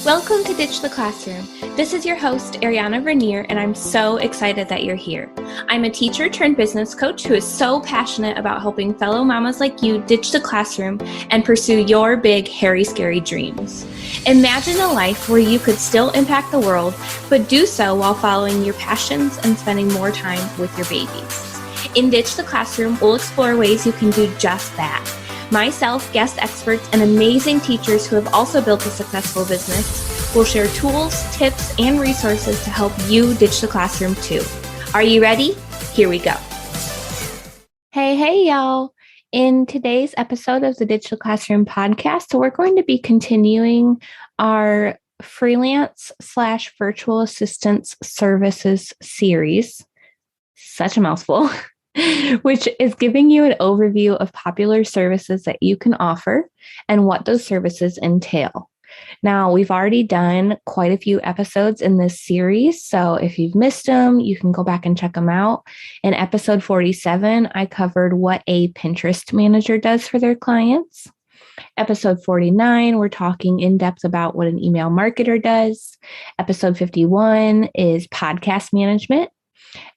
Welcome to Ditch the Classroom. This is your host, Ariana Vernier, and I'm so excited that you're here. I'm a teacher turned business coach who is so passionate about helping fellow mamas like you ditch the classroom and pursue your big, hairy, scary dreams. Imagine a life where you could still impact the world, but do so while following your passions and spending more time with your babies. In Ditch the Classroom, we'll explore ways you can do just that. Myself, guest experts, and amazing teachers who have also built a successful business will share tools, tips, and resources to help you ditch the classroom too. Are you ready? Here we go. Hey, y'all. In today's episode of the Ditch the Classroom podcast, we're going to be continuing our freelance/virtual assistance services series. Such a mouthful. Which is giving you an overview of popular services that you can offer and what those services entail. Now, we've already done quite a few episodes in this series, so if you've missed them, you can go back and check them out. In episode 47, I covered what a Pinterest manager does for their clients. Episode 49, we're talking in depth about what an email marketer does. Episode 51 is podcast management.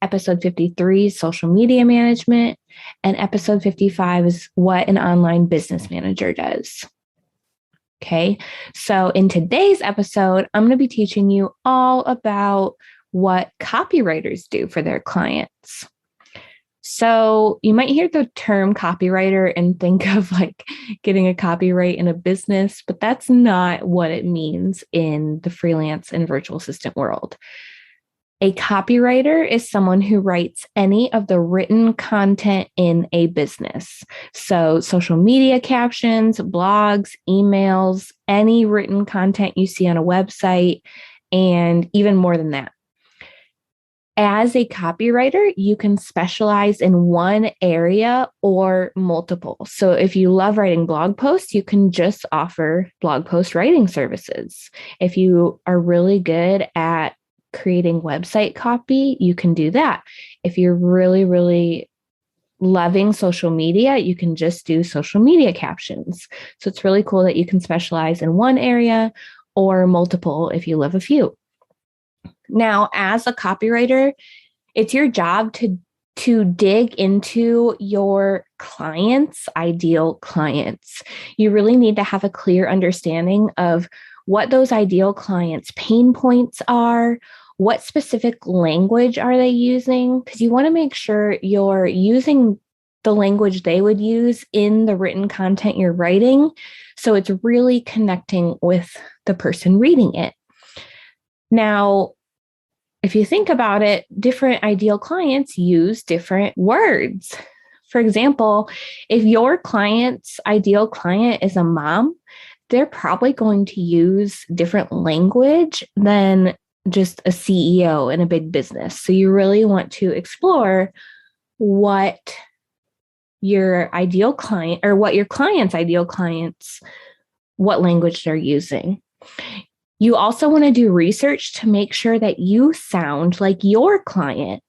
Episode 53 is social media management, and episode 55 is what an online business manager does. Okay, so in today's episode, I'm going to be teaching you all about what copywriters do for their clients. So you might hear the term copywriter and think of like getting a copyright in a business, but that's not what it means in the freelance and virtual assistant world. A copywriter is someone who writes any of the written content in a business. So social media captions, blogs, emails, any written content you see on a website, and even more than that. As a copywriter, you can specialize in one area or multiple. So if you love writing blog posts, you can just offer blog post writing services. If you are really good at creating website copy, you can do that. If you're really loving social media, you can just do social media captions. So it's really cool that you can specialize in one area or multiple if you love a few. Now, as a copywriter, it's your job to dig into your clients' ideal clients. You really need to have a clear understanding of what those ideal clients' pain points are. What specific language are they using? Because you want to make sure you're using the language they would use in the written content you're writing. So it's really connecting with the person reading it. Now, if you think about it, different ideal clients use different words. For example, if your client's ideal client is a mom, they're probably going to use different language than just a CEO in a big business. So you really want to explore what your ideal client or what your client's ideal clients, what language they're using. You also want to do research to make sure that you sound like your client.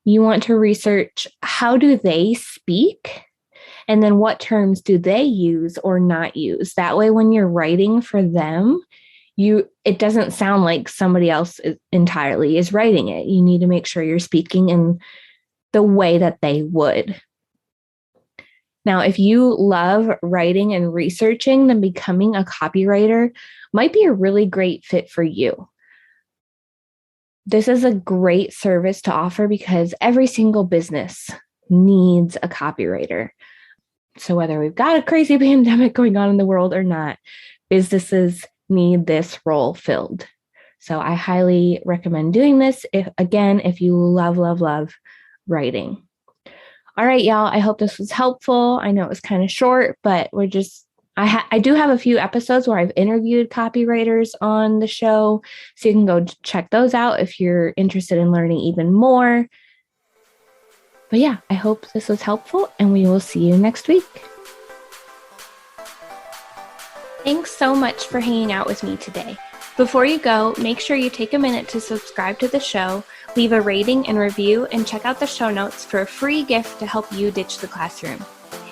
You want to research how do they speak, and then what terms do they use or not use. That way, when you're writing for them, it doesn't sound like somebody else entirely is writing it. You need to make sure you're speaking in the way that they would. Now, if you love writing and researching, then becoming a copywriter might be a really great fit for you. This is a great service to offer because every single business needs a copywriter. So whether we've got a crazy pandemic going on in the world or not, businesses need this role filled. So I highly recommend doing this if you love writing. All right, y'all, I hope this was helpful. I know it was kind of short, but I do have a few episodes where I've interviewed copywriters on the show, so you can go check those out if you're interested in learning even more. But yeah, I hope this was helpful, and we will see you next week. Thanks so much for hanging out with me today. Before you go, make sure you take a minute to subscribe to the show, leave a rating and review, and check out the show notes for a free gift to help you ditch the classroom.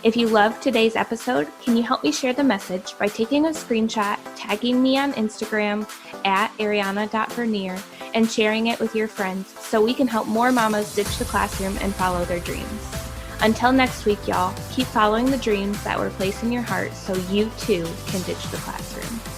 If you loved today's episode, can you help me share the message by taking a screenshot, tagging me on Instagram at ariana.vernier, and sharing it with your friends so we can help more mamas ditch the classroom and follow their dreams. Until next week, y'all, keep following the dreams that were placed in your heart so you too can ditch the classroom.